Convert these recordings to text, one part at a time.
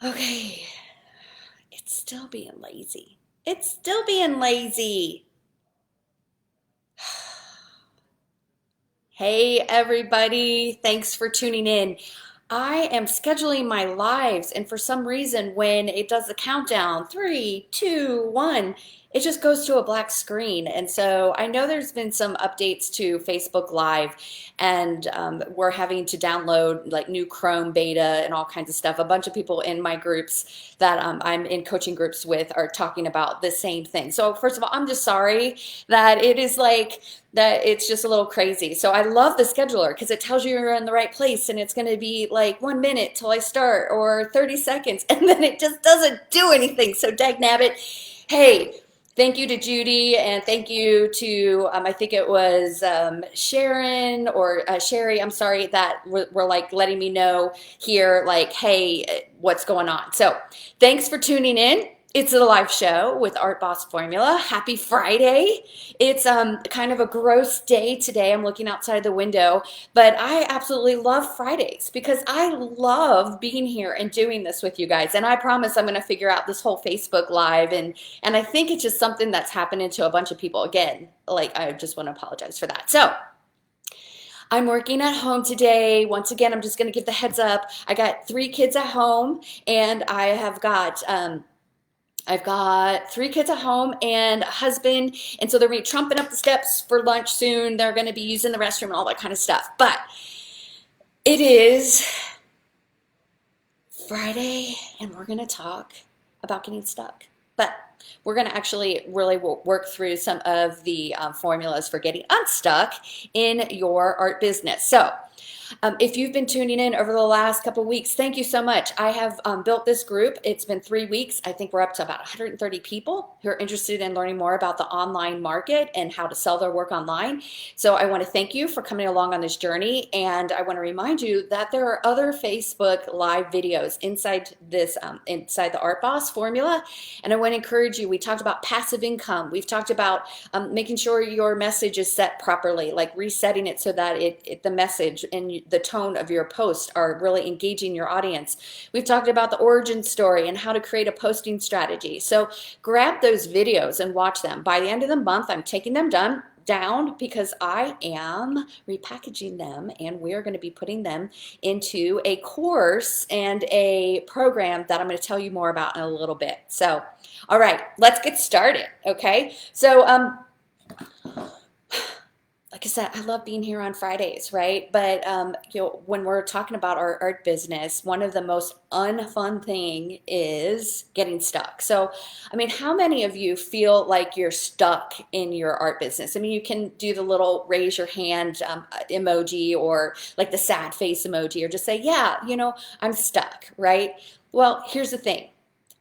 Okay, it's still being lazy. It's still being lazy. Hey, everybody. Thanks for tuning in. I am scheduling my lives, and for some reason, when it does the countdown, three, two, one, it just goes to a black screen. And so I know there's been some updates to Facebook Live, and we're having to download like new Chrome beta and all kinds of stuff. A bunch of people in my groups that I'm in coaching groups with are talking about the same thing. So, first of all, I'm just sorry that it is like that it's just a little crazy. So I love the scheduler because it tells you you're in the right place and it's going to be like 1 minute till I start or 30 seconds and then it just doesn't do anything. So dag nabbit. Hey, thank you to Judy and thank you to I think it was Sharon or Sherry, I'm sorry, that were like letting me know here like, hey, what's going on? So thanks for tuning in. It's a live show with Art Boss Formula. Happy Friday. It's kind of a gross day today. I'm looking outside the window, but I absolutely love Fridays because I love being here and doing this with you guys. And I promise I'm going to figure out this whole Facebook Live and I think it's just something that's happening to a bunch of people. Again, like I just want to apologize for that. So, I'm working at home today. Once again, I'm just going to give the heads up. I got 3 kids at home and I've got 3 kids at home and a husband, and so they're gonna be trumping up the steps for lunch soon. They're gonna be using the restroom and all that kind of stuff. But it is Friday, and we're gonna talk about getting stuck. But we're gonna actually really work through some of the formulas for getting unstuck in your art business. So if you've been tuning in over the last couple of weeks, thank you so much. I have built this group. It's been 3 weeks. I think we're up to about 130 people who are interested in learning more about the online market and how to sell their work online. So I want to thank you for coming along on this journey. And I want to remind you that there are other Facebook Live videos inside this, inside the Art Boss formula. And I want to encourage you, we talked about passive income. We've talked about making sure your message is set properly, like resetting it so that the message and the tone of your post are really engaging your audience. We've talked about the origin story and how to create a posting strategy. So grab those videos and watch them. By the end of the month, I'm taking them down because I am repackaging them and we're going to be putting them into a course and a program that I'm going to tell you more about in a little bit. So, all right, let's get started, okay? So, like I said, I love being here on Fridays, right? But when we're talking about our art business, one of the most unfun thing is getting stuck. So, I mean, how many of you feel like you're stuck in your art business? I mean, you can do the little raise your hand emoji or like the sad face emoji, or just say, yeah, I'm stuck, right? Well, here's the thing.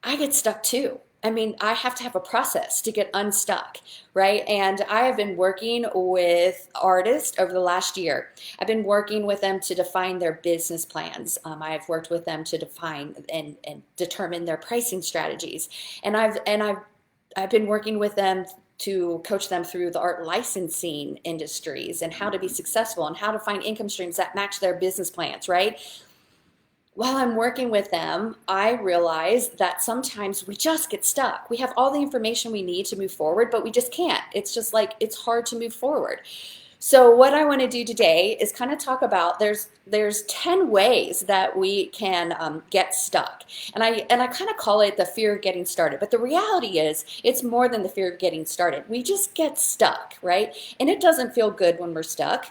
I get stuck too. I mean, I have to have a process to get unstuck, right? And I have been working with artists over the last year. I've been working with them to define their business plans. I've worked with them to define and determine their pricing strategies. And I've been working with them to coach them through the art licensing industries and how to be successful and how to find income streams that match their business plans, right? While I'm working with them, I realize that sometimes we just get stuck. We have all the information we need to move forward, but we just can't. It's just like it's hard to move forward. So what I want to do today is kind of talk about there's 10 ways that we can get stuck, and I kind of call it the fear of getting started. But the reality is, it's more than the fear of getting started. We just get stuck, right? And it doesn't feel good when we're stuck.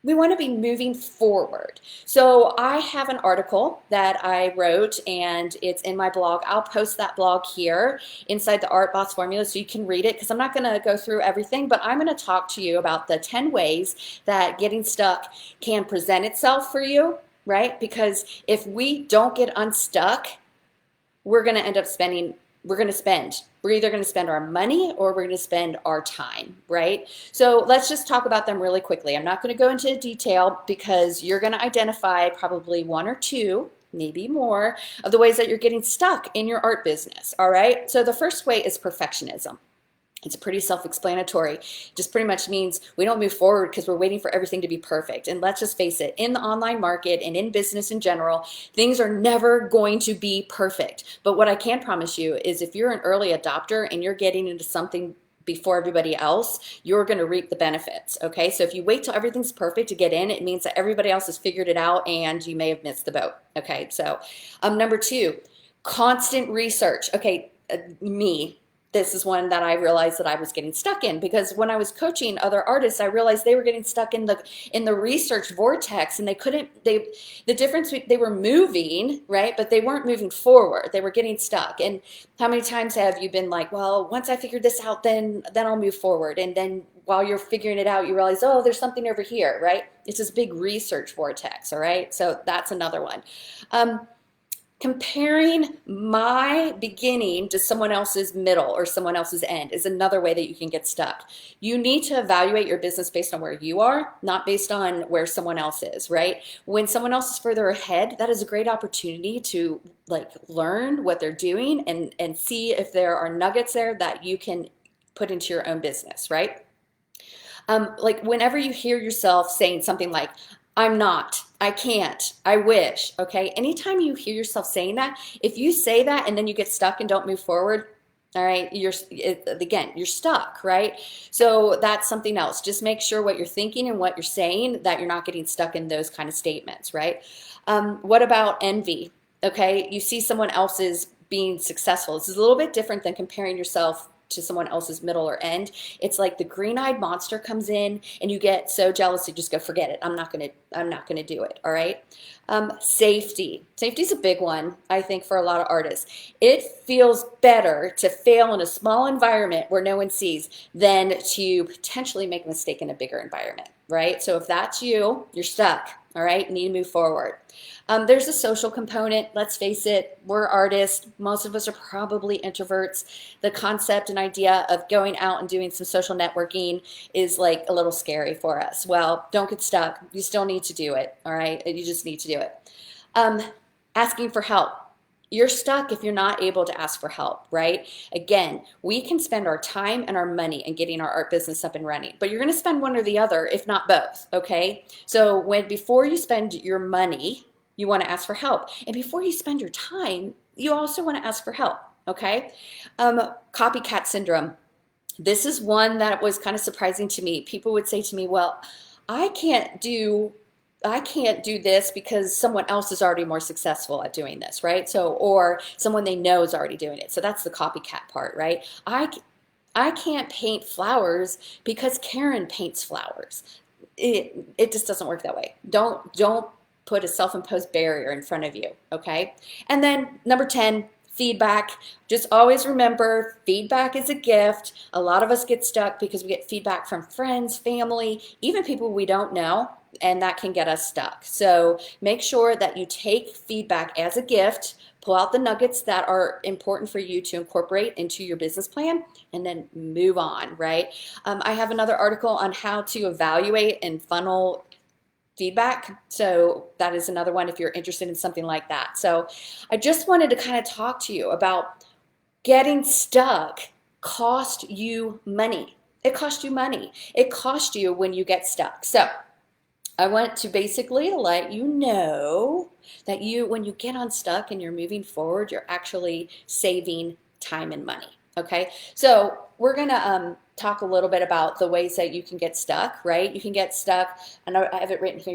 We want to be moving forward. So I have an article that I wrote and it's in my blog. I'll post that blog here inside the Art Boss formula so you can read it, because I'm not going to go through everything, but I'm going to talk to you about the 10 ways that getting stuck can present itself for you, right? Because if we don't get unstuck, we're going to end up spending we're either going to spend our money or we're going to spend our time, right? So let's just talk about them really quickly. I'm not going to go into detail because you're going to identify probably 1 or 2, maybe more, of the ways that you're getting stuck in your art business, all right? So the first way is perfectionism. It's pretty self-explanatory. Just pretty much means we don't move forward because we're waiting for everything to be perfect. And let's just face it, in the online market and in business in general, things are never going to be perfect. But what I can promise you is if you're an early adopter and you're getting into something before everybody else, you're going to reap the benefits. Okay. So if you wait till everything's perfect to get in, it means that everybody else has figured it out and you may have missed the boat. Okay. So, number two, constant research. Okay. This is one that I realized that I was getting stuck in, because when I was coaching other artists, I realized they were getting stuck in the research vortex, and the difference, they were moving, right? But they weren't moving forward. They were getting stuck. And how many times have you been like, well, once I figure this out, then I'll move forward. And then while you're figuring it out, you realize, oh, there's something over here, right? It's this big research vortex, all right? So that's another one. Comparing my beginning to someone else's middle or someone else's end is another way that you can get stuck. You need to evaluate your business based on where you are, not based on where someone else is, right? When someone else is further ahead, that is a great opportunity to like learn what they're doing and see if there are nuggets there that you can put into your own business, right? Like whenever you hear yourself saying something like, I'm not, I can't, I wish, okay? Anytime you hear yourself saying that, if you say that and then you get stuck and don't move forward, all right, again, you're stuck, right? So that's something else. Just make sure what you're thinking and what you're saying, that you're not getting stuck in those kind of statements, right? What about envy? Okay, you see someone else's being successful. This is a little bit different than comparing yourself to someone else's middle or end. It's like the green-eyed monster comes in and you get so jealous you just go, forget it. I'm not gonna do it. All right. Safety. Safety is a big one, I think, for a lot of artists. It feels better to fail in a small environment where no one sees than to potentially make a mistake in a bigger environment, right? So if that's you, you're stuck. All right, need to move forward. There's a social component. Let's face it, we're artists. Most of us are probably introverts. The concept and idea of going out and doing some social networking is like a little scary for us. Well, don't get stuck. You still need to do it. All right, you just need to do it. Asking for help. You're stuck if you're not able to ask for help, right? Again, we can spend our time and our money in getting our art business up and running, but you're going to spend one or the other, if not both, okay? So before you spend your money, you want to ask for help. And before you spend your time, you also want to ask for help, okay? Copycat syndrome. This is one that was kind of surprising to me. People would say to me, well, I can't do this because someone else is already more successful at doing this, right? So, or someone they know is already doing it. So that's the copycat part, right? I can't paint flowers because Karen paints flowers. It just doesn't work that way. Don't put a self-imposed barrier in front of you, okay? And then number 10, feedback. Just always remember, feedback is a gift. A lot of us get stuck because we get feedback from friends, family, even people we don't know, and that can get us stuck. So make sure that you take feedback as a gift, pull out the nuggets that are important for you to incorporate into your business plan, and then move on, right? I have another article on how to evaluate and funnel feedback. So that is another one if you're interested in something like that. So I just wanted to kind of talk to you about getting stuck cost you money. It costs you money. It costs you when you get stuck. So I want to basically let you know that when you get unstuck and you're moving forward, you're actually saving time and money. Okay, so we're gonna talk a little bit about the ways that you can get stuck, right? You can get stuck, and I have it written here.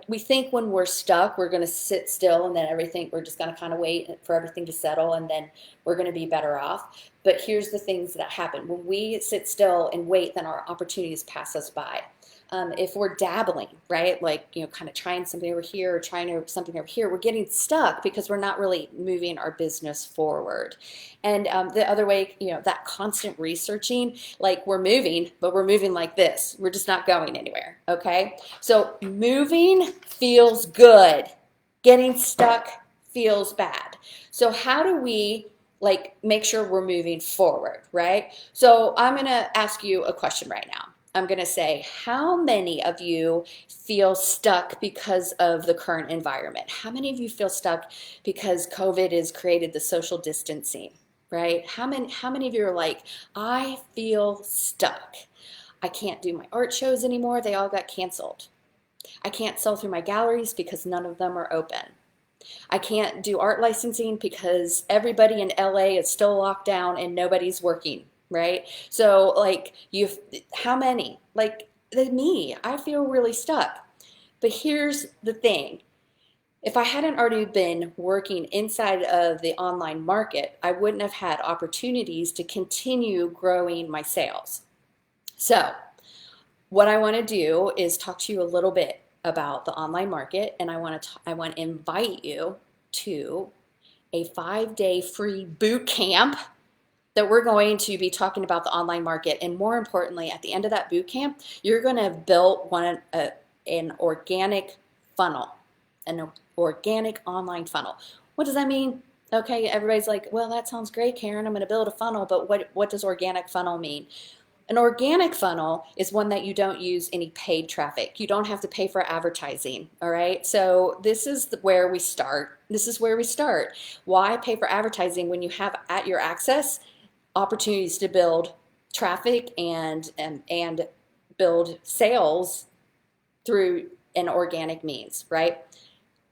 We think when we're stuck, we're gonna sit still, and then we're just gonna kind of wait for everything to settle, and then we're gonna be better off. But here's the things that happen when we sit still and wait. Then our opportunities pass us by. If we're dabbling, right, like, kind of trying something over here or trying something over here, we're getting stuck because we're not really moving our business forward. And the other way, that constant researching, like we're moving, but we're moving like this. We're just not going anywhere, okay? So moving feels good. Getting stuck feels bad. So how do we make sure we're moving forward, right? So I'm going to ask you a question right now. I'm going to say, how many of you feel stuck because of the current environment? How many of you feel stuck because COVID has created the social distancing? right? How many of you are like, I feel stuck. I can't do my art shows anymore. They all got canceled. I can't sell through my galleries because none of them are open. I can't do art licensing because everybody in LA is still locked down and nobody's working, right? So like how many? Like me, I feel really stuck. But here's the thing. If I hadn't already been working inside of the online market, I wouldn't have had opportunities to continue growing my sales. So what I want to do is talk to you a little bit about the online market, and I want to invite you to a 5-day free boot camp that we're going to be talking about the online market. And more importantly, at the end of that boot camp, you're going to have built an organic funnel, an organic online funnel. What does that mean? Okay, everybody's like, well, that sounds great, Karen. I'm going to build a funnel, but what does organic funnel mean? An organic funnel is one that you don't use any paid traffic. You don't have to pay for advertising, all right? So this is where we start. This is where we start. Why pay for advertising when you have at your access opportunities to build traffic and build sales through an organic means, right?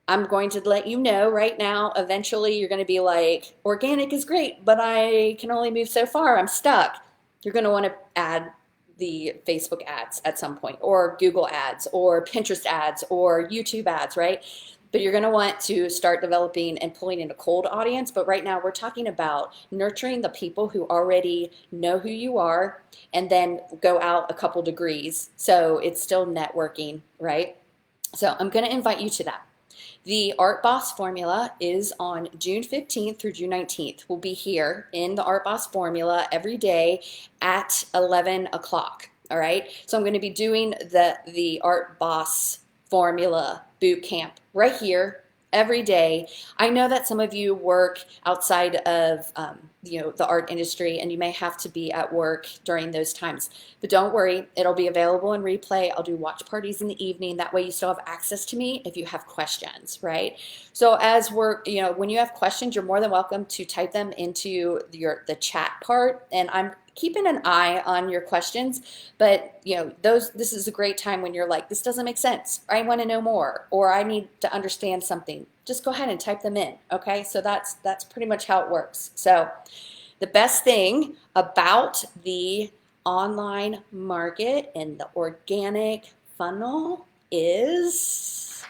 I'm going to let you know right now, eventually you're going to be like, organic is great, but I can only move so far. I'm stuck. You're going to want to add the Facebook ads at some point, or Google ads, or Pinterest ads, or YouTube ads, right? But you're going to want to start developing and pulling in a cold audience. But right now we're talking about nurturing the people who already know who you are, and then go out a couple degrees. So it's still networking, right? So I'm going to invite you to that. The Art Boss Formula is on June 15th through June 19th. We'll be here in the Art Boss Formula every day at 11 o'clock. All right. So I'm going to be doing the Art Boss Formula boot camp right here every day. I know that some of you work outside of the art industry, and you may have to be at work during those times. But don't worry, it'll be available in replay. I'll do watch parties in the evening. That way you still have access to me if you have questions, right? So as when you have questions, you're more than welcome to type them into the chat part, and I'm keeping an eye on your questions. But this is a great time when you're like, this doesn't make sense, or I want to know more, or I need to understand something. Just go ahead and type them in. Okay, so that's pretty much how it works. So the best thing about the online market and the organic funnel is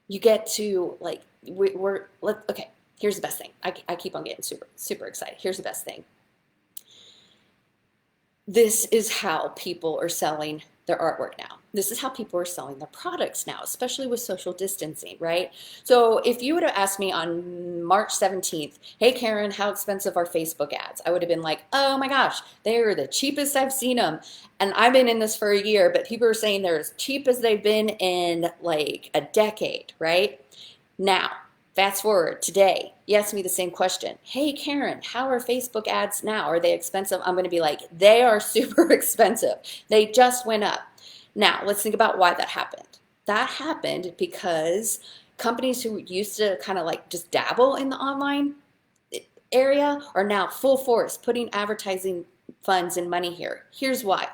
you get to okay, here's the best thing. I keep on getting super excited. Here's the best thing. This is how people are selling their artwork now. This is how people are selling their products now, especially with social distancing, right? So if you would have asked me on March 17th, hey Karen, how expensive are Facebook ads? I would have been like, oh my gosh, they are the cheapest I've seen them. And I've been in this for a year, but people are saying they're as cheap as they've been in like a decade, right? Now, fast forward today, you ask me the same question. Hey Karen, how are Facebook ads now? Are they expensive? I'm going to be like, they are super expensive. They just went up. Now, let's think about why that happened. That happened because companies who used to kind of like just dabble in the online area are now full force putting advertising funds and money here. Here's why.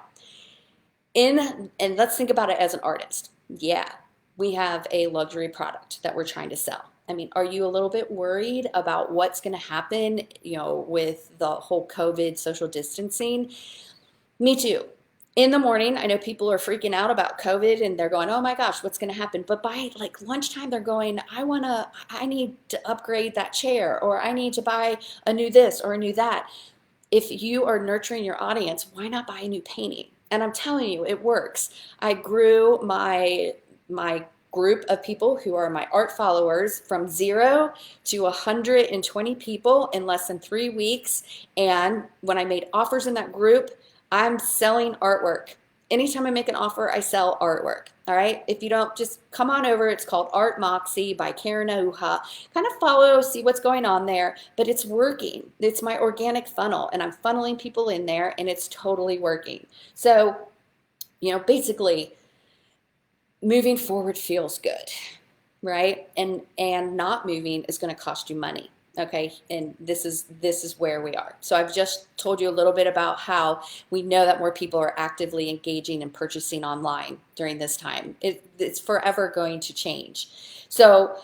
And let's think about it as an artist. Yeah, we have a luxury product that we're trying to sell. I mean, are you a little bit worried about what's going to happen, with the whole COVID social distancing? Me too. In the morning, I know people are freaking out about COVID and they're going, oh my gosh, what's going to happen? But by like lunchtime, they're going, I need to upgrade that chair, or I need to buy a new this or a new that. If you are nurturing your audience, why not buy a new painting? And I'm telling you, it works. I grew my group of people who are my art followers from 0 to 120 people in less than 3 weeks. And when I made offers in that group, I'm selling artwork. Anytime I make an offer, I sell artwork. All right. If you don't, just come on over. It's called Art Moxie by Karen Ahuja. Kind of follow, see what's going on there, but it's working. It's my organic funnel, and I'm funneling people in there, and it's totally working. So, basically, moving forward feels good, right? And not moving is going to cost you money. Okay, and this is where we are. So I've just told you a little bit about how we know that more people are actively engaging and purchasing online during this time. It's forever going to change. So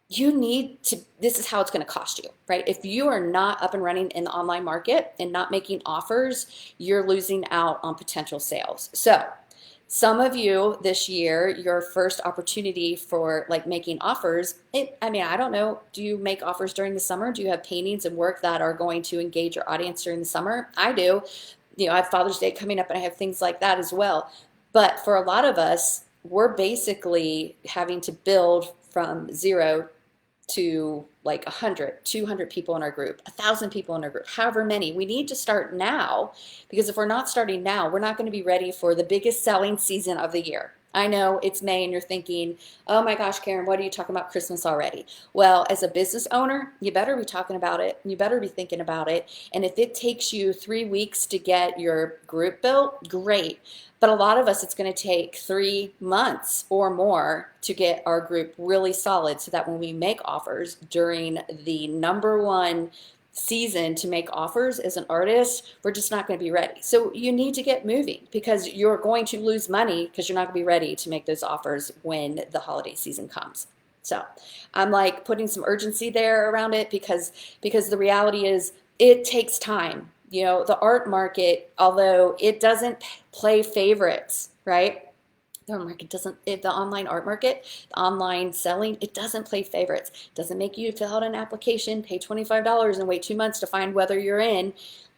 you need to, this is how it's going to cost you, right? If you are not up and running in the online market and not making offers, you're losing out on potential sales. So some of you this year, your first opportunity for like making offers, I mean, I don't know, do you make offers during the summer? Do you have paintings and work that are going to engage your audience during the summer? I do. I have Father's Day coming up and I have things like that as well. But for a lot of us, we're basically having to build from zero to like 100, 200 people in our group, 1,000 people in our group, however many. We need to start now, because if we're not starting now, we're not going to be ready for the biggest selling season of the year. I know it's May and you're thinking, oh my gosh, Karen, what are you talking about Christmas already? Well, as a business owner, you better be talking about it. You better be thinking about it. And if it takes you 3 weeks to get your group built, great. But a lot of us, it's going to take 3 months or more to get our group really solid so that when we make offers during the #1 season to make offers as an artist, we're just not going to be ready. So you need to get moving, because you're going to lose money because you're not going to be ready to make those offers when the holiday season comes. So I'm like putting some urgency there around it, because the reality is it takes time. The art market, although it doesn't play favorites, right? The art market doesn't, the online art market, the online selling, it doesn't play favorites. It doesn't make you fill out an application, pay $25 and wait 2 months to find whether you're in.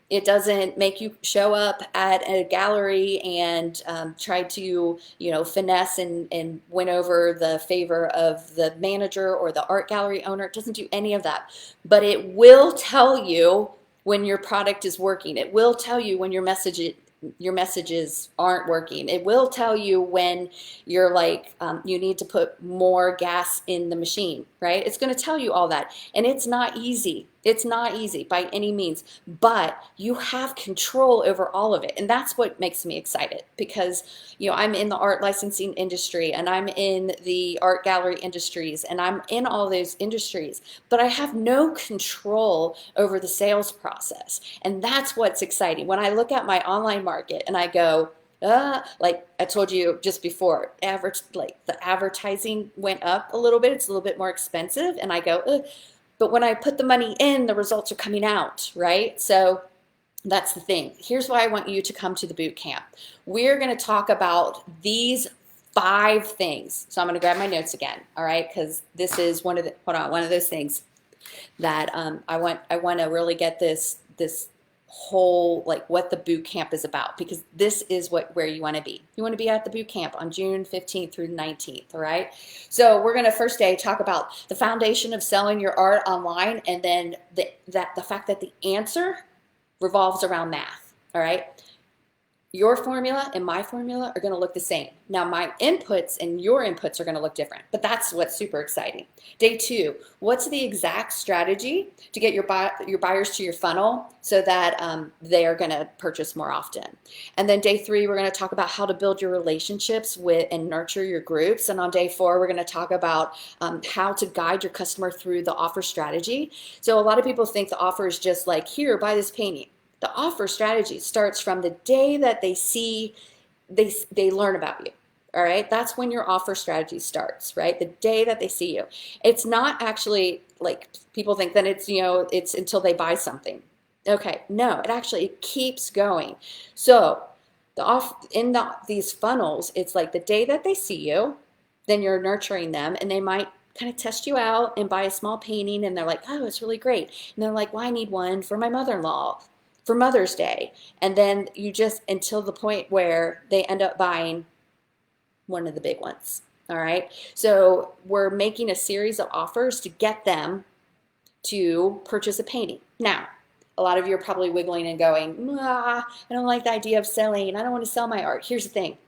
It doesn't make you show up at a gallery and try to, finesse and win over the favor of the manager or the art gallery owner. It doesn't do any of that. But it will tell you when your product is working. It will tell you when your messages aren't working. It will tell you when you're like, you need to put more gas in the machine, right? It's going to tell you all that. And it's not easy. It's not easy by any means, but you have control over all of it. And that's what makes me excited, because, I'm in the art licensing industry and I'm in the art gallery industries and I'm in all those industries, but I have no control over the sales process. And that's what's exciting. When I look at my online market and I go, like I told you just before, the advertising went up a little bit. It's a little bit more expensive. And I go, ugh. But when I put the money in, the results are coming out, right? So that's the thing. Here's why I want you to come to the boot camp. We're going to talk about these 5 things. So I'm going to grab my notes again, all right? Because this is one of those things that I want to really get this whole, like, what the boot camp is about, because this is where you want to be. You want to be at the boot camp on June 15th through 19th, all right? So we're going to first day talk about the foundation of selling your art online, and then the fact that the answer revolves around math, all right? Your formula and my formula are going to look the same. Now, my inputs and your inputs are going to look different, but that's what's super exciting. Day 2, what's the exact strategy to get your buyers to your funnel so that they are going to purchase more often? And then day 3, we're going to talk about how to build your relationships with and nurture your groups. And on day 4, we're going to talk about how to guide your customer through the offer strategy. So a lot of people think the offer is just like, here, buy this painting. The offer strategy starts from the day that they learn about you. All right, that's when your offer strategy starts, right? The day that they see you. It's not actually like people think that it's until they buy something. Okay, no, it keeps going. So these funnels, it's like the day that they see you, then you're nurturing them, and they might kind of test you out and buy a small painting, and they're like, oh, it's really great. And they're like, well, I need one for my mother-in-law for Mother's Day. And then you just, until the point where they end up buying one of the big ones. All right. So we're making a series of offers to get them to purchase a painting. Now, a lot of you are probably wiggling and going, I don't like the idea of selling. I don't want to sell my art. Here's the thing.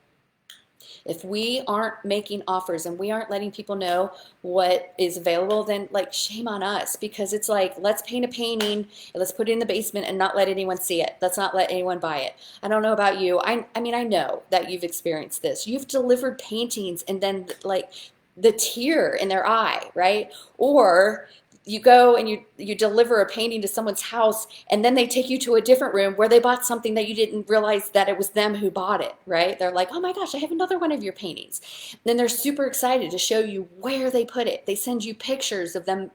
If we aren't making offers and we aren't letting people know what is available, then like shame on us, because it's like, let's paint a painting and let's put it in the basement and not let anyone see it. Let's not let anyone buy it. I don't know about you. I mean, I know that you've experienced this. You've delivered paintings and then like the tear in their eye, right? Or you go and you deliver a painting to someone's house, and then they take you to a different room where they bought something that you didn't realize that it was them who bought it, right? They're like, oh my gosh, I have another one of your paintings. And then they're super excited to show you where they put it. They send you pictures of them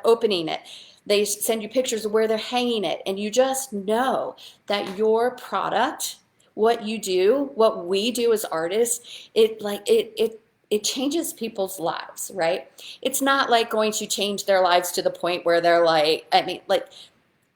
opening it. They send you pictures of where they're hanging it, and you just know that your product, what you do, what we do as artists, it changes people's lives, right? It's not like going to change their lives to the point where they're like, I mean, like,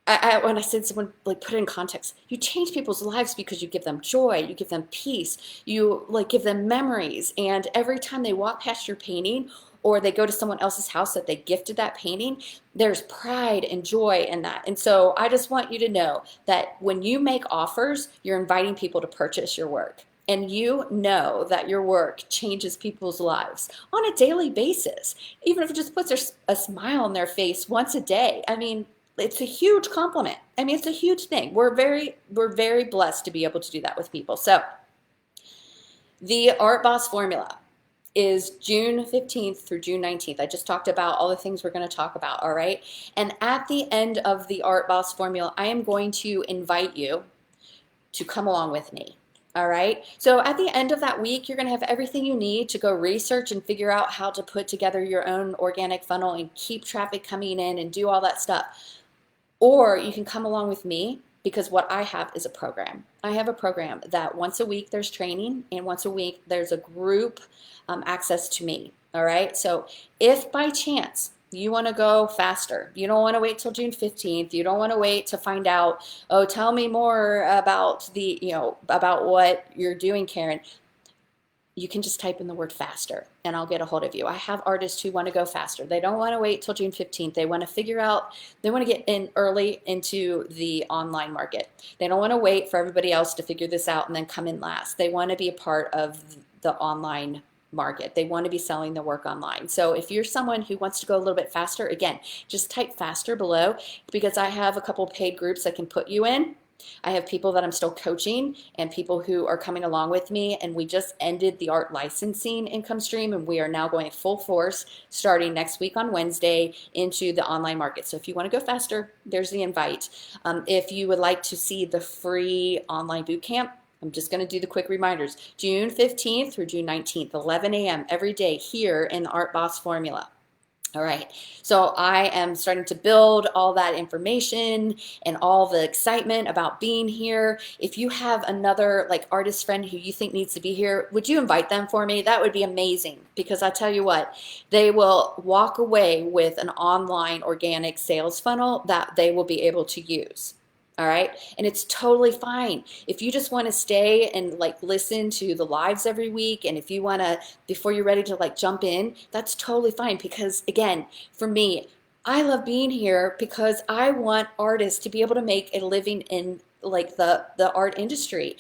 when I said someone, like, put it in context, you change people's lives because you give them joy, you give them peace, you like give them memories, and every time they walk past your painting or they go to someone else's house that they gifted that painting, there's pride and joy in that. And so I just want you to know that when you make offers, you're inviting people to purchase your work. And you know that your work changes people's lives on a daily basis, even if it just puts a smile on their face once a day. I mean, it's a huge compliment. I mean, it's a huge thing. We're very blessed to be able to do that with people. So the Art Boss formula is June 15th through June 19th. I just talked about all the things we're going to talk about, all right? And at the end of the Art Boss formula, I am going to invite you to come along with me. All right. So at the end of that week, you're going to have everything you need to go research and figure out how to put together your own organic funnel and keep traffic coming in and do all that stuff. Or you can come along with me, because what I have is a program. I have a program that once a week there's training, and once a week there's a group access to me. All right. So if by chance you want to go faster, you don't want to wait till June 15th, you don't want to wait to find out, oh, tell me more about about what you're doing, Karen, you can just type in the word faster and I'll get a hold of you. I have artists who want to go faster. They don't want to wait till June 15th. They want to figure out, they want to get in early into the online market. They don't want to wait for everybody else to figure this out and then come in last. They want to be a part of the online market. They want to be selling their work online. So if you're someone who wants to go a little bit faster, again, just type faster below, because I have a couple paid groups I can put you in. I have people that I'm still coaching and people who are coming along with me, and we just ended the art licensing income stream, and we are now going full force starting next week on Wednesday into the online market. So if you want to go faster, there's the invite. If you would like to see the free online boot camp, I'm just going to do the quick reminders. June 15th through June 19th, 11 a.m. every day here in the Art Boss Formula. All right, so I am starting to build all that information and all the excitement about being here. If you have another like artist friend who you think needs to be here, would you invite them for me? That would be amazing, because I tell you what, they will walk away with an online organic sales funnel that they will be able to use. All right. And it's totally fine. If you just want to stay and like listen to the lives every week, and if you want to, before you're ready to like jump in, that's totally fine. Because again, for me, I love being here because I want artists to be able to make a living in like the art industry.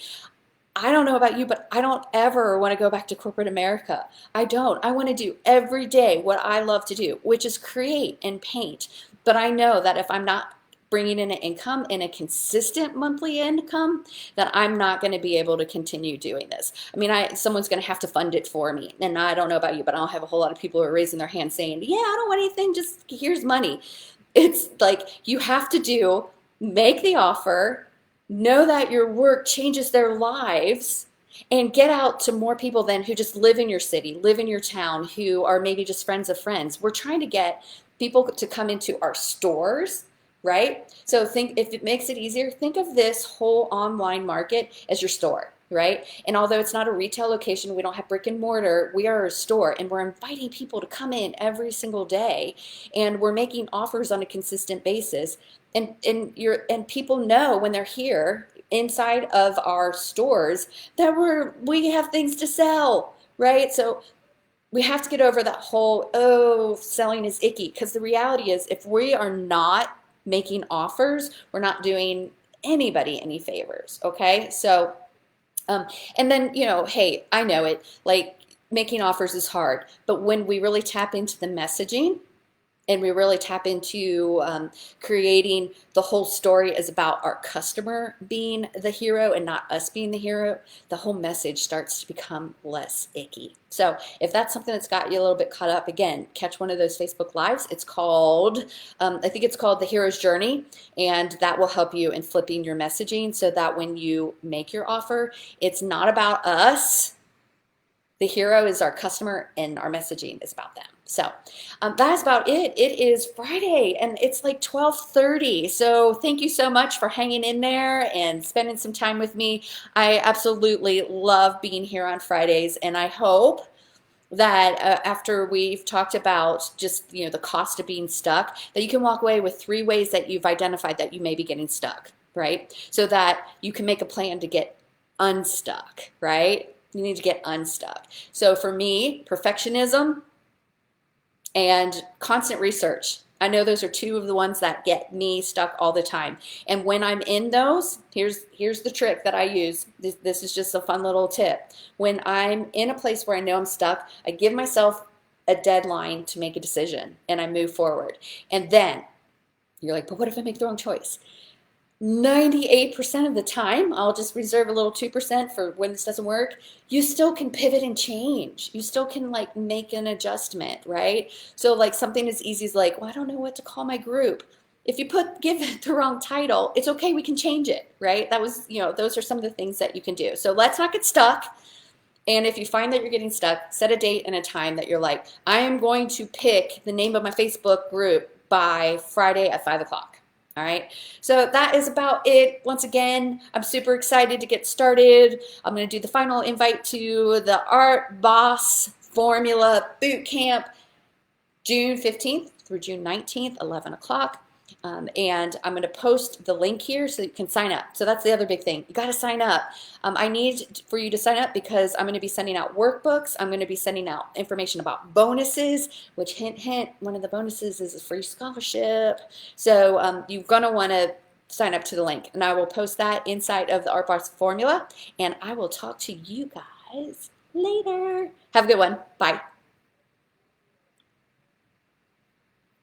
I don't know about you, but I don't ever want to go back to corporate America. I don't. I want to do every day what I love to do, which is create and paint. But I know that if I'm not bringing in an income and a consistent monthly income, that I'm not going to be able to continue doing this. I mean, someone's going to have to fund it for me. And I don't know about you, but I don't have a whole lot of people who are raising their hands saying, yeah, I don't want anything, just here's money. It's like you have to make the offer, know that your work changes their lives, and get out to more people than who just live in your city, live in your town, who are maybe just friends of friends. We're trying to get people to come into our stores, right? So think, if it makes it easier, think of this whole online market as your store, right? And although it's not a retail location, we don't have brick and mortar, we are a store, and we're inviting people to come in every single day, and we're making offers on a consistent basis. And people know when they're here inside of our stores that we have things to sell, right? So we have to get over that whole, oh, selling is icky, because the reality is, if we are not making offers, we're not doing anybody any favors. Okay. So, and then, hey, I know it, like making offers is hard, but when we really tap into the messaging, and we really tap into creating the whole story is about our customer being the hero and not us being the hero, the whole message starts to become less icky. So if that's something that's got you a little bit caught up, again, catch one of those Facebook Lives. It's called, I think it's called The Hero's Journey, and that will help you in flipping your messaging so that when you make your offer, it's not about us. The hero is our customer and our messaging is about them. So that is about it. It is Friday and it's like 12:30. So thank you so much for hanging in there and spending some time with me. I absolutely love being here on Fridays, and I hope that after we've talked about just the cost of being stuck, that you can walk away with 3 ways that you've identified that you may be getting stuck, right? So that you can make a plan to get unstuck, right? You need to get unstuck. So for me, perfectionism and constant research. I know those are 2 of the ones that get me stuck all the time. And when I'm in those, here's the trick that I use. This is just a fun little tip. When I'm in a place where I know I'm stuck, I give myself a deadline to make a decision and I move forward. And then you're like, but what if I make the wrong choice? 98% of the time, I'll just reserve a little 2% for when this doesn't work. You still can pivot and change. You still can like make an adjustment, right? So like something as easy as like, well, I don't know what to call my group. If you give it the wrong title, it's okay. We can change it, right? That was, those are some of the things that you can do. So let's not get stuck. And if you find that you're getting stuck, set a date and a time that you're like, I am going to pick the name of my Facebook group by Friday at 5 o'clock. All right, so that is about it. Once again, I'm super excited to get started. I'm going to do the final invite to the Art Boss Formula Boot Camp, June 15th through June 19th, 11 o'clock. And I'm going to post the link here so you can sign up. So that's the other big thing. You got to sign up. I need for you to sign up because I'm going to be sending out workbooks. I'm going to be sending out information about bonuses, which hint, hint, one of the bonuses is a free scholarship. So you're going to want to sign up to the link. And I will post that inside of the Art Boss Formula. And I will talk to you guys later. Have a good one. Bye.